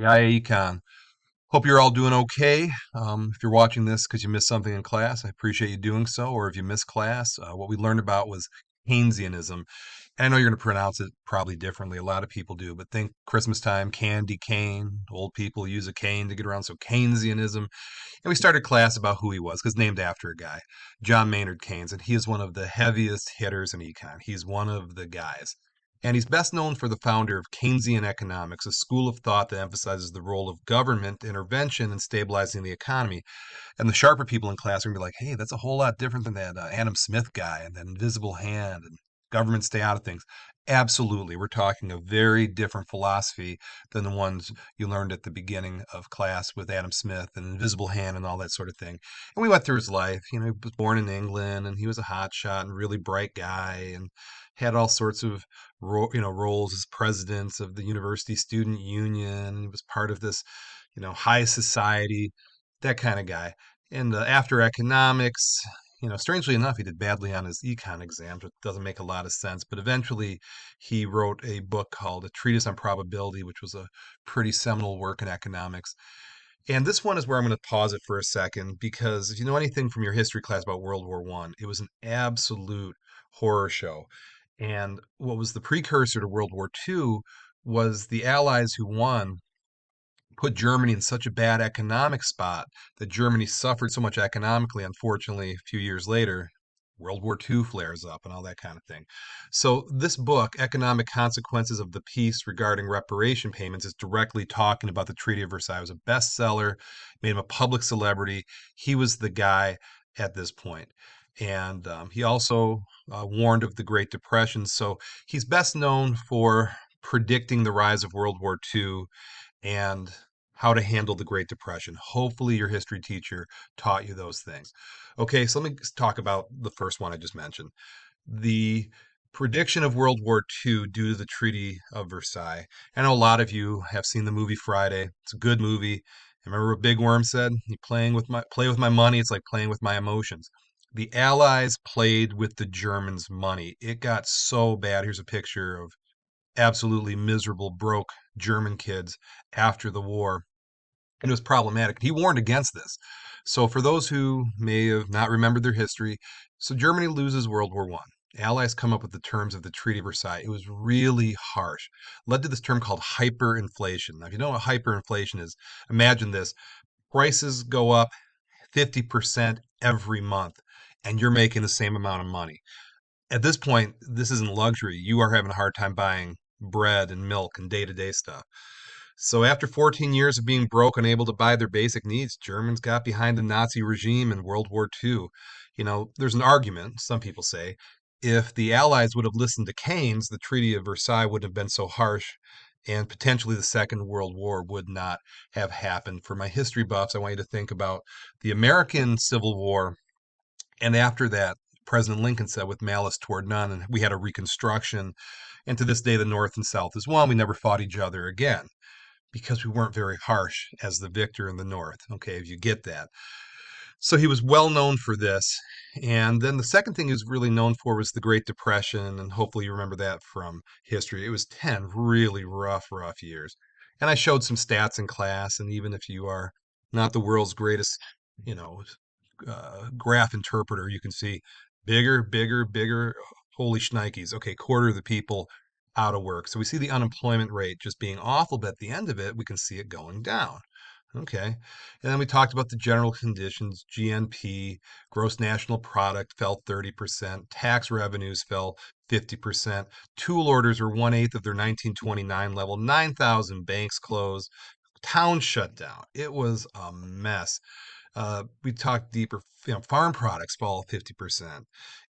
Yeah, Econ. Hope you're all doing okay. If you're watching this because you missed something in class, I appreciate you doing so. Or if you missed class, what we learned about was Keynesianism. And I know you're going to pronounce it probably differently. A lot of people do, but think Christmas time, candy cane. Old people use a cane to get around. So Keynesianism. And we started class about who he was because named after a guy, John Maynard Keynes. And he is one of the heaviest hitters in econ. He's one of the guys. And he's best known for the founder of Keynesian economics, a school of thought that emphasizes the role of government intervention in stabilizing the economy. And the sharper people in class are going to be like, hey, that's a whole lot different than that Adam Smith guy and that invisible hand and government stay out of things. Absolutely. We're talking a very different philosophy than the ones you learned at the beginning of class with Adam Smith and invisible hand and all that sort of thing. And we went through his life. He was born in England and he was a hotshot and really bright guy and had all sorts of roles as president of the university student union. He was part of this, high society, that kind of guy. And after economics, strangely enough, he did badly on his econ exams, which doesn't make a lot of sense. But eventually, he wrote a book called A Treatise on Probability, which was a pretty seminal work in economics. And this one is where I'm going to pause it for a second because if you know anything from your history class about World War One, it was an absolute horror show. And what was the precursor to World War Two was the Allies who won put Germany in such a bad economic spot that Germany suffered so much economically. Unfortunately, a few years later, World War II flares up and all that kind of thing. So, this book, Economic Consequences of the Peace Regarding Reparation Payments, is directly talking about the Treaty of Versailles. It was a bestseller, made him a public celebrity. He was the guy at this point. And he also warned of the Great Depression. So, he's best known for predicting the rise of World War II and how to handle the Great Depression. Hopefully, your history teacher taught you those things. Okay, so let me talk about the first one I just mentioned. The prediction of World War II due to the Treaty of Versailles. I know a lot of you have seen the movie Friday. It's a good movie. Remember what Big Worm said? You play with my money, it's like playing with my emotions. The Allies played with the Germans' money. It got so bad. Here's a picture of absolutely miserable, broke German kids after the war. And it was problematic. He warned against this. So, for those who may have not remembered their history, so Germany loses World War One. Allies come up with the terms of the Treaty of Versailles. It was really harsh. Led to this term called hyperinflation. Now, if you know what hyperinflation is, imagine this. Prices go up 50% every month, and you're making the same amount of money. At this point, this isn't luxury. You are having a hard time buying bread and milk and day-to-day stuff. So after 14 years of being broke, unable to buy their basic needs, Germans got behind the Nazi regime in World War II. There's an argument, some people say, if the Allies would have listened to Keynes, the Treaty of Versailles wouldn't have been so harsh, and potentially the Second World War would not have happened. For my history buffs, I want you to think about the American Civil War, and after that, President Lincoln said, with malice toward none, and we had a reconstruction. And to this day, the North and South is one. We never fought each other again because we weren't very harsh as the victor in the North. Okay, if you get that. So he was well known for this. And then the second thing he was really known for was the Great Depression. And hopefully you remember that from history. It was 10 really rough years. And I showed some stats in class. And even if you are not the world's greatest, you know, graph interpreter, you can see bigger. Holy shnikes. Okay, quarter of the people out of work. So we see the unemployment rate just being awful, but at the end of it, we can see it going down. Okay. And then we talked about the general conditions. GNP, gross national product, fell 30%. Tax revenues fell 50%. Tool orders were one-eighth of their 1929 level. 9,000 banks closed. Towns shut down. It was a mess. We talked deeper, farm products fall 50%.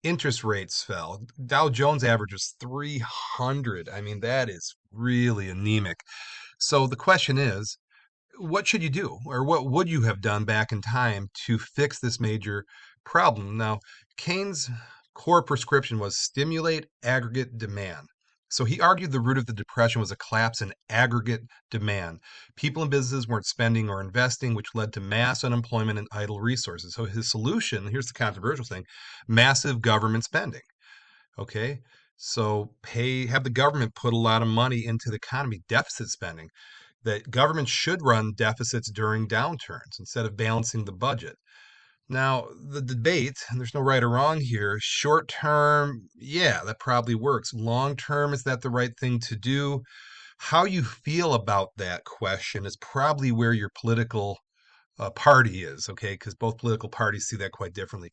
Interest rates fell. Dow Jones average was 300. I mean, that is really anemic. So the question is, what should you do, or what would you have done back in time to fix this major problem? Now, Keynes' core prescription was stimulate aggregate demand. So he argued the root of the depression was a collapse in aggregate demand. People and businesses weren't spending or investing, which led to mass unemployment and idle resources. So his solution, here's the controversial thing, massive government spending. Okay. So have the government put a lot of money into the economy, deficit spending. that government should run deficits during downturns instead of balancing the budget. Now, the debate, and there's no right or wrong here, short term, yeah, that probably works. Long term, is that the right thing to do? How you feel about that question is probably where your political party is, okay? Because both political parties see that quite differently.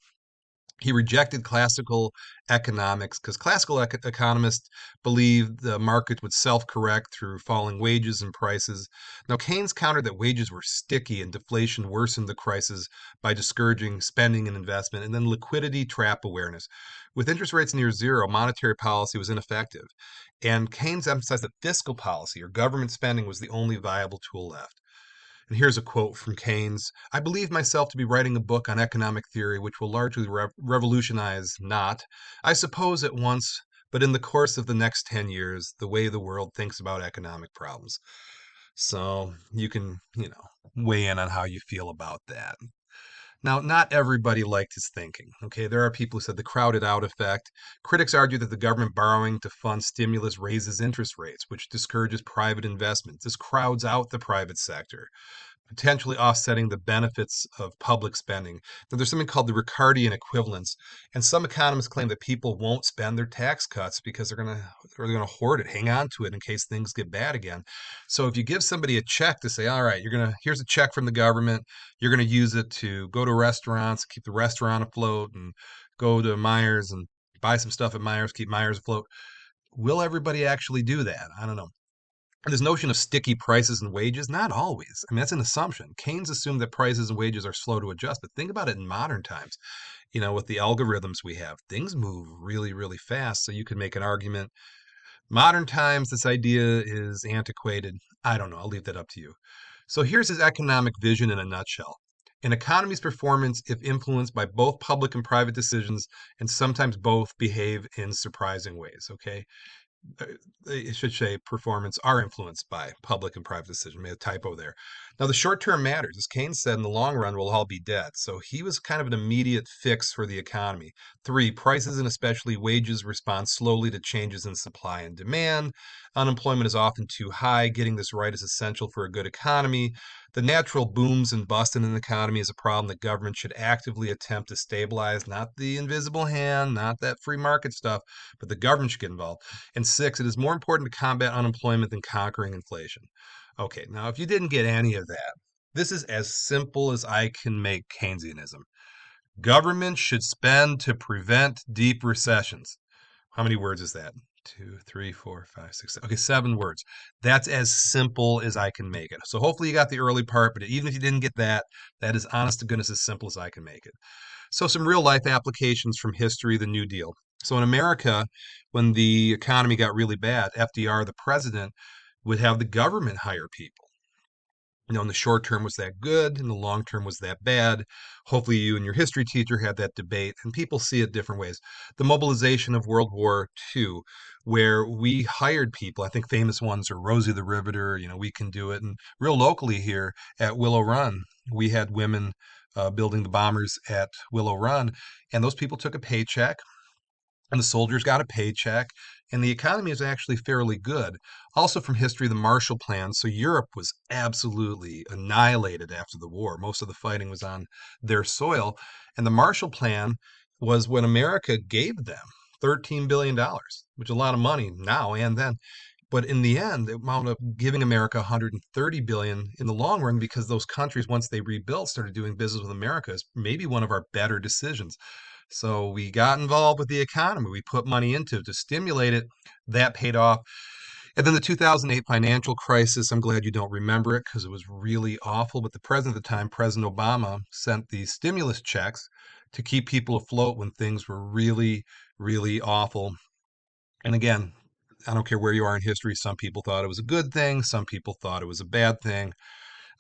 He rejected classical economics because classical economists believed the market would self correct through falling wages and prices. Now, Keynes countered that wages were sticky and deflation worsened the crisis by discouraging spending and investment, and then liquidity trap awareness. With interest rates near zero, monetary policy was ineffective. And Keynes emphasized that fiscal policy or government spending was the only viable tool left. And here's a quote from Keynes: I believe myself to be writing a book on economic theory which will largely revolutionize, not, I suppose, at once, but in the course of the next 10 years, the way the world thinks about economic problems. So you can, weigh in on how you feel about that. Now, not everybody liked his thinking. Okay, there are people who said the crowded out effect. Critics argue that the government borrowing to fund stimulus raises interest rates, which discourages private investment. This crowds out the private sector, potentially offsetting the benefits of public spending. Now, there's something called the Ricardian equivalence, and some economists claim that people won't spend their tax cuts because they're gonna hoard it, hang on to it in case things get bad again. So if you give somebody a check to say, all right, here's a check from the government, you're gonna use it to go to restaurants, keep the restaurant afloat, and go to Myers and buy some stuff at Myers, keep Myers afloat. Will everybody actually do that? I don't know. This notion of sticky prices and wages, not always. I mean, that's an assumption. Keynes assumed that prices and wages are slow to adjust, but think about it in modern times. With the algorithms we have, things move really, really fast. So you could make an argument. Modern times, this idea is antiquated. I don't know. I'll leave that up to you. So here's his economic vision in a nutshell. An economy's performance, if influenced by both public and private decisions, and sometimes both, behave in surprising ways. Okay, it should say performance are influenced by public and private decision. Made a typo there. Now, the short term matters. As Keynes said, in the long run, we'll all be dead. So he was kind of an immediate fix for the economy. Three, prices and especially wages respond slowly to changes in supply and demand. Unemployment is often too high. Getting this right is essential for a good economy. The natural booms and busts in an economy is a problem that government should actively attempt to stabilize, not the invisible hand, not that free market stuff, but the government should get involved. And six, it is more important to combat unemployment than conquering inflation. Okay, now if you didn't get any of that, this is as simple as I can make Keynesianism. Government should spend to prevent deep recessions. How many words is that? Two, three, four, five, six, seven. Okay, 7 words. That's as simple as I can make it. So hopefully you got the early part, but even if you didn't get that, that is honest to goodness as simple as I can make it. So some real life applications from history, the New Deal. So in America, when the economy got really bad, FDR, the president, would have the government hire people. In the short term, was that good? In the long term, was that bad? Hopefully, you and your history teacher had that debate, and people see it different ways. The mobilization of World War II, where we hired people, I think famous ones are Rosie the Riveter, We Can Do It. And real locally here at Willow Run, we had women building the bombers at Willow Run, and those people took a paycheck and the soldiers got a paycheck, and the economy is actually fairly good. Also, from history, the Marshall Plan. So, Europe was absolutely annihilated after the war. Most of the fighting was on their soil. And the Marshall Plan was what America gave them $13 billion, which is a lot of money now and then. But in the end, it wound up giving America 130 billion in the long run because those countries, once they rebuilt, started doing business with America. Is maybe one of our better decisions. So we got involved with the economy. We put money into it to stimulate it. That paid off. And then the 2008 financial crisis, I'm glad you don't remember it because it was really awful. But the president at the time, President Obama, sent these stimulus checks to keep people afloat when things were really, really awful. And again, I don't care where you are in history. Some people thought it was a good thing. Some people thought it was a bad thing.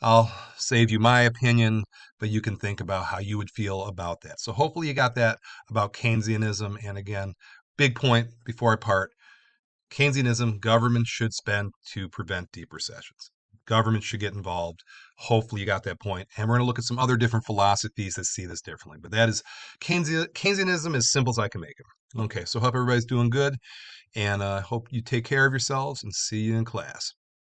I'll save you my opinion, but you can think about how you would feel about that. So hopefully you got that about Keynesianism. And again, big point before I part, Keynesianism, government should spend to prevent deep recessions. Government should get involved. Hopefully you got that point. And we're going to look at some other different philosophies that see this differently. But that is Keynesianism as simple as I can make it. Okay, so hope everybody's doing good. And I hope you take care of yourselves and see you in class.